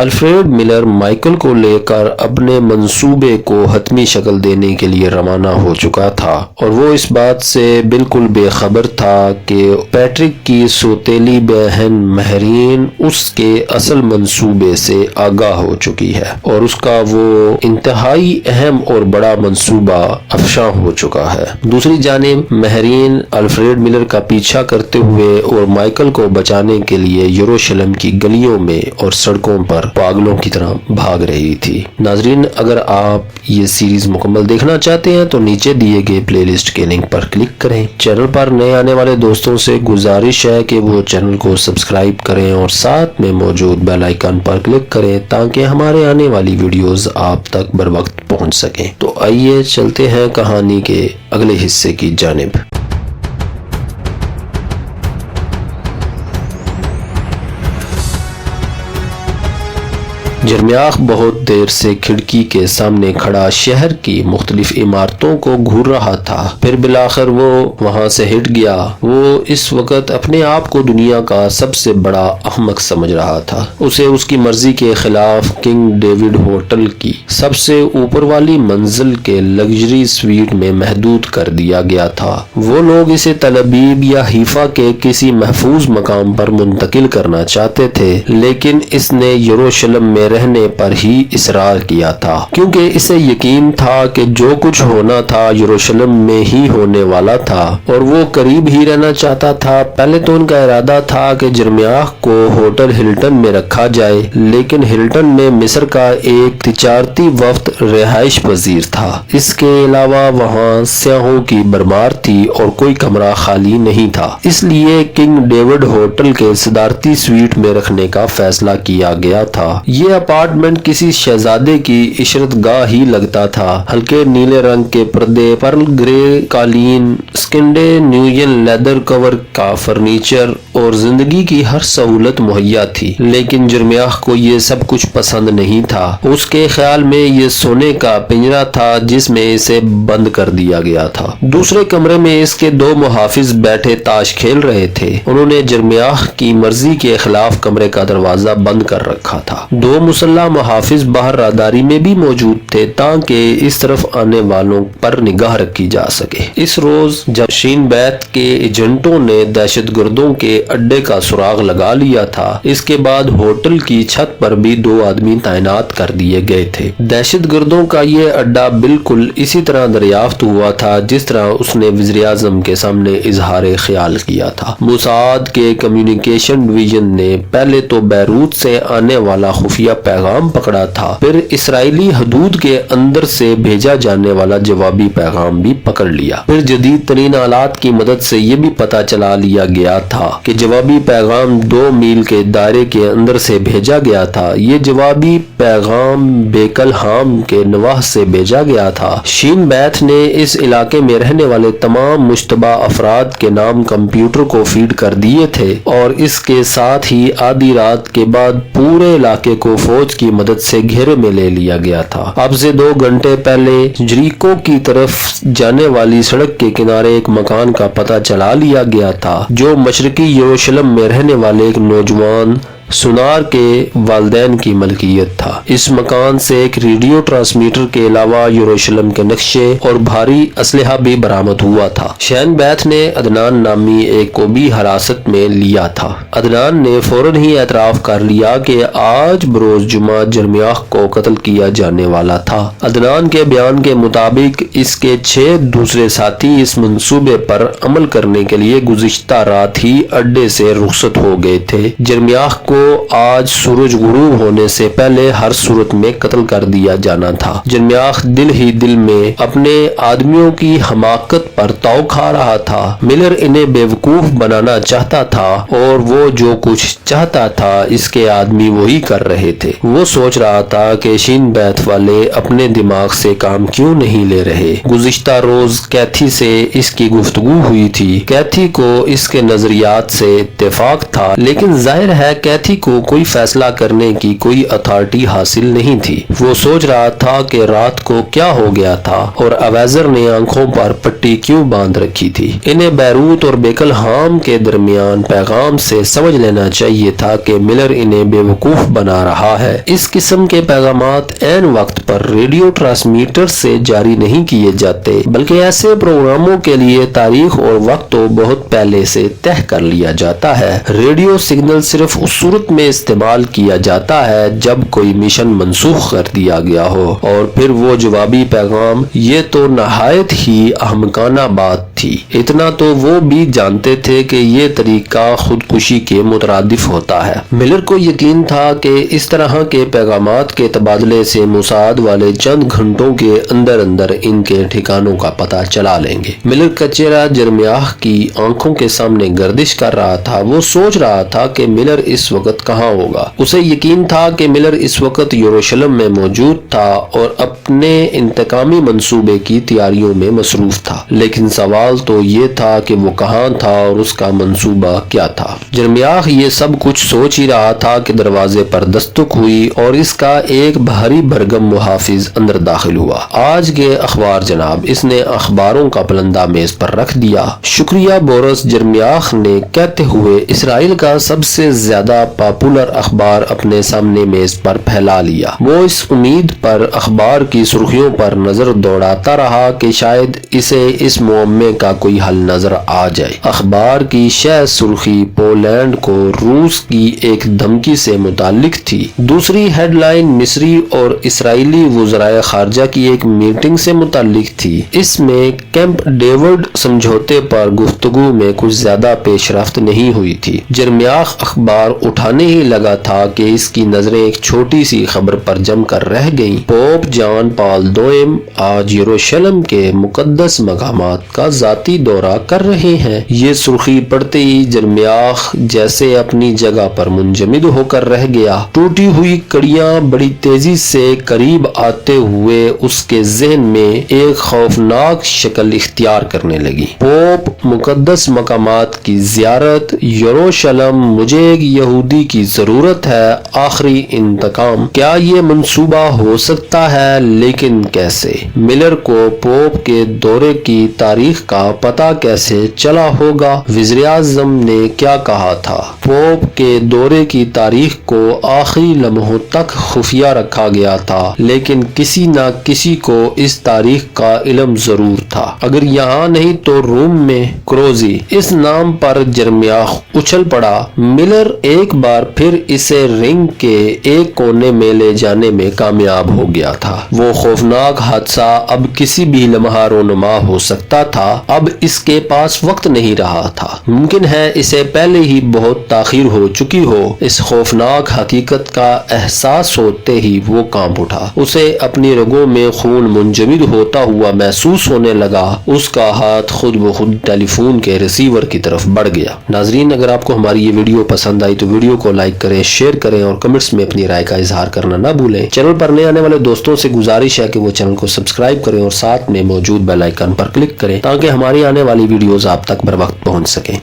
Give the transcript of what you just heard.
Alfred Miller Michael کو لے کر اپنے منصوبے کو حتمی شکل دینے کے لیے روانہ ہو چکا تھا اور وہ اس بات سے بالکل بے خبر تھا کہ پیٹرک کی سوتیلی بہن مہرین اس کے اصل منصوبے سے آگاہ ہو چکی ہے اور اس کا وہ انتہائی اہم اور بڑا منصوبہ افشاں ہو چکا ہے۔ دوسری جانب مہرین الفریڈ ملر کا پیچھا کرتے ہوئے اور مائیکل کو بچانے کے لیے یروشلم کی گلیوں میں اور سڑکوں پر پاگلوں کی طرح بھاگ رہی تھی۔ ناظرین، اگر آپ یہ سیریز مکمل دیکھنا چاہتے ہیں تو نیچے دیے گئے پلے لسٹ کے لنک پر کلک کریں۔ چینل پر نئے آنے والے دوستوں سے گزارش ہے کہ وہ چینل کو سبسکرائب کریں اور ساتھ میں موجود بیل آئیکن پر کلک کریں تاکہ ہمارے آنے والی ویڈیوز آپ تک بر وقت پہنچ سکیں۔ تو آئیے چلتے ہیں کہانی کے اگلے حصے کی جانب۔ جرمیاخ بہت دیر سے کھڑکی کے سامنے کھڑا شہر کی مختلف عمارتوں کو گھور رہا تھا، پھر بالآخر وہ وہاں سے ہٹ گیا۔ وہ اس وقت اپنے آپ کو دنیا کا سب سے بڑا احمق سمجھ رہا تھا۔ اسے اس کی مرضی کے خلاف کنگ ڈیوڈ ہوٹل کی سب سے اوپر والی منزل کے لگژری سویٹ میں محدود کر دیا گیا تھا۔ وہ لوگ اسے تل ابیب یا حیفا کے کسی محفوظ مقام پر منتقل کرنا چاہتے تھے، لیکن اس نے یروشلم میں رہنے پر ہی اصرار کیا تھا، کیونکہ اسے یقین تھا کہ جو کچھ ہونا تھا یروشلم میں ہی ہونے والا تھا اور وہ قریب ہی رہنا چاہتا تھا۔ پہلے تو ان کا ارادہ تھا کہ جرمیاخ کو ہوٹل ہلٹن میں رکھا جائے، لیکن ہلٹن میں مصر کا ایک تجارتی وفد رہائش پذیر تھا۔ اس کے علاوہ وہاں سیاحوں کی بھرمار تھی اور کوئی کمرہ خالی نہیں تھا، اس لیے کنگ ڈیوڈ ہوٹل کے صدارتی سویٹ میں رکھنے کا فیصلہ کیا گیا تھا۔ یہ اپارٹمنٹ کسی شہزادے کی عشرت گاہ ہی لگتا تھا۔ ہلکے نیلے رنگ کے پردے، پرل گرے قالین، اسکینڈینیوین لیدر کور کا فرنیچر اور زندگی کی ہر سہولت مہیا تھی، لیکن جرمیاخ کو یہ سب کچھ پسند نہیں تھا۔ اس کے خیال میں یہ سونے کا پنجرا تھا جس میں اسے بند کر دیا گیا تھا۔ دوسرے کمرے میں اس کے دو محافظ بیٹھے تاش کھیل رہے تھے۔ انہوں نے جرمیاخ کی مرضی کے خلاف کمرے کا دروازہ بند کر رکھا تھا۔ دو مسلح محافظ باہر راداری میں بھی موجود تھے تاکہ اس طرف آنے والوں پر نگاہ رکھی جا سکے۔ اس روز جب شین بیت کے ایجنٹوں نے دہشت گردوں کے اڈے کا سراغ لگا لیا تھا، اس کے بعد ہوٹل کی چھت پر بھی دو آدمی تعینات کر دیے گئے تھے۔ دہشت گردوں کا یہ اڈا بالکل اسی طرح دریافت ہوا تھا جس طرح اس نے وزیر اعظم کے سامنے اظہار خیال کیا تھا۔ موساد کے کمیونیکیشن ڈویژن نے پہلے تو بیروت سے آنے والا خفیہ پیغام پکڑا تھا، پھر اسرائیلی حدود کے اندر سے بھیجا جانے والا جوابی پیغام بھی پکڑ لیا۔ پھر جدید ترین آلات کی مدد سے یہ بھی پتہ چلا لیا گیا تھا کہ جوابی پیغام 2 میل کے دائرے کے اندر سے بھیجا گیا تھا۔ یہ جوابی پیغام بیکل ہام کے نواح سے بھیجا گیا تھا۔ شین بیت نے اس علاقے میں رہنے والے تمام مشتبہ افراد کے نام کمپیوٹر کو فیڈ کر دیے تھے اور اس کے ساتھ ہی آدھی رات کے بعد پورے علاقے کو فوج کی مدد سے گھیرے میں لے لیا گیا تھا۔ اب سے 2 گھنٹے پہلے جریکو کی طرف جانے والی سڑک کے کنارے ایک مکان کا پتہ چلا لیا گیا تھا جو مشرقی یروشلم میں رہنے والے ایک نوجوان سونار کے والدین کی ملکیت تھا۔ اس مکان سے ایک ریڈیو ٹرانسمیٹر کے علاوہ یروشلم کے نقشے اور بھاری اسلحہ بھی برآمد ہوا تھا۔ شین بیت نے عدنان نامی ایک کو بھی حراست میں لیا تھا۔ عدنان نے فوراً ہی اعتراف کر لیا کہ آج بروز جمعہ جرمیاخ کو قتل کیا جانے والا تھا۔ عدنان کے بیان کے مطابق اس کے 6 دوسرے ساتھی اس منصوبے پر عمل کرنے کے لیے گزشتہ رات ہی اڈے سے رخصت ہو گئے تھے۔ جرمیاخ کو آج سورج غروب ہونے سے پہلے ہر صورت میں قتل کر دیا جانا تھا۔ جرمیاخ دل ہی دل میں اپنے آدمیوں کی حماقت پر تاؤ کھا رہا تھا۔ ملر انہیں بیوقوف بنانا چاہتا تھا اور وہ جو کچھ چاہتا تھا اس کے آدمی وہی کر رہے تھے۔ وہ سوچ رہا تھا کہ شین بیت والے اپنے دماغ سے کام کیوں نہیں لے رہے۔ گزشتہ روز کیتھی سے اس کی گفتگو ہوئی تھی۔ کیتھی کو اس کے نظریات سے اتفاق تھا، لیکن ظاہر ہے کیتھی ساتھی کو کوئی فیصلہ کرنے کی کوئی اتھارٹی حاصل نہیں تھی۔ وہ سوچ رہا تھا کہ رات کو کیا ہو گیا تھا اور اویزر نے آنکھوں پر پٹی کیوں باندھ رکھی تھی۔ انہیں بیروت اور بیکلہام کے درمیان پیغام سے سمجھ لینا چاہیے تھا کہ ملر انہیں بے وقوف بنا رہا ہے۔ اس قسم کے پیغامات عین وقت پر ریڈیو ٹرانسمیٹر سے جاری نہیں کیے جاتے، بلکہ ایسے پروگراموں کے لیے تاریخ اور وقت تو بہت پہلے سے طے کر لیا جاتا ہے۔ ریڈیو سگنل صرف اس صورت میں استعمال کیا جاتا ہے جب کوئی مشن منسوخ کر دیا گیا ہو، اور پھر وہ جوابی پیغام۔ یہ تو نہایت ہی احمقانہ بات تھی۔ اتنا تو وہ بھی جانتے تھے کہ یہ طریقہ خودکشی کے مترادف ہوتا ہے۔ ملر کو یقین تھا کہ اس طرح کے پیغامات کے تبادلے سے موساد والے چند گھنٹوں کے اندر اندر ان کے ٹھکانوں کا پتہ چلا لیں گے۔ ملر کا چہرہ جرمیاہ کی آنکھوں کے سامنے گردش کر رہا تھا۔ وہ سوچ رہا تھا کہ ملر اس وقت کہاں ہوگا۔ اسے یقین تھا کہ ملر اس وقت یروشلم میں موجود تھا اور اپنے انتقامی منصوبے کی تیاریوں میں مصروف تھا، لیکن سوال تو یہ تھا کہ وہ کہاں تھا اور اس کا منصوبہ کیا تھا۔ جرمیاہ یہ سب کچھ سوچ ہی رہا تھا کہ دروازے پر دستک ہوئی اور اس کا ایک بھاری بھرگم محافظ اندر داخل ہوا۔ آج کے اخبار جناب، اس نے اخباروں کا پلندہ میز پر رکھ دیا۔ شکریہ بورس، جرمیاہ نے کہتے ہوئے اسرائیل کا سب سے زیادہ پاپولر اخبار اپنے سامنے میز پر پھیلا لیا۔ وہ اس امید پر اخبار کی سرخیوں پر نظر دوڑاتا رہا کہ شاید اسے اس معمے کا کوئی حل نظر آ جائے۔ اخبار کی شہ سرخی پولینڈ کو روس کی ایک دھمکی سے متعلق تھی۔ دوسری ہیڈ لائن مصری اور اسرائیلی وزرائے خارجہ کی ایک میٹنگ سے متعلق تھی۔ اس میں کیمپ ڈیوڈ سمجھوتے پر گفتگو میں کچھ زیادہ پیش رفت نہیں ہوئی تھی۔ جرمیاہ اخبار اٹھانے ہی لگا تھا کہ اس کی نظریں ایک چھوٹی سی خبر پر جم کر رہ گئیں۔ پوپ جان پال دوئم آج یروشلم کے مقدس مقامات کا ذاتی دورہ کر رہے ہیں۔ یہ سرخی پڑتے ہی جرمیاہ جیسے اپنی جگہ پر منجمد ہو کر رہ گیا۔ ٹوٹی ہوئی کڑیاں بڑی تیزی سے قریب آتے ہوئے اس کے ذہن میں ایک خوفناک شکل اختیار کرنے لگی۔ پوپ، مقدس مقامات کی زیارت، یروشلم، مجھے ایک یہودی کی ضرورت ہے، آخری انتقام۔ کیا یہ منصوبہ ہو سکتا ہے؟ لیکن کیسے؟ ملر کو پوپ کے دورے کی تاریخ کا پتہ کیسے چلا ہوگا؟ وزیر اعظم نے کیا کہا تھا؟ پوپ کے دورے کی تاریخ کو آخری لمحوں تک خفیہ رکھا گیا تھا، لیکن کسی نہ کسی کو اس تاریخ کا علم ضرور تھا۔ اگر یہاں نہیں تو روم میں۔ کروزی، اس نام پر جرمیاہ اچھل پڑا۔ ملر ایک بار پھر اسے رنگ کے ایک کونے میں لے جانے میں کامیاب ہو گیا تھا۔ وہ خوفناک حادثہ اب کسی بھی لمحہ رونما ہو سکتا تھا۔ اب اس کے پاس وقت نہیں رہا تھا۔ ممکن ہے اسے پہلے ہی بہت تاخیر ہو چکی ہو۔ اس خوفناک حقیقت کا احساس ہوتے ہی وہ کانپ اٹھا۔ اسے اپنی رگوں میں خون منجمد ہوتا ہوا محسوس ہونے لگا۔ اس کا ہاتھ خود بخود ٹیلی فون کے ریسیور کی طرف بڑھ گیا۔ ناظرین، اگر آپ کو ہماری یہ ویڈیو پسند آئی تو ویڈیو کو لائک کریں، شیئر کریں اور کمنٹس میں اپنی رائے کا اظہار کرنا نہ بھولیں۔ چینل پر نئے آنے والے دوستوں سے گزارش ہے کہ وہ چینل کو سبسکرائب کریں اور ساتھ میں موجود بیل آئیکن پر کلک کریں تاکہ ہماری آنے والی ویڈیوز آپ تک بر وقت پہنچ سکیں۔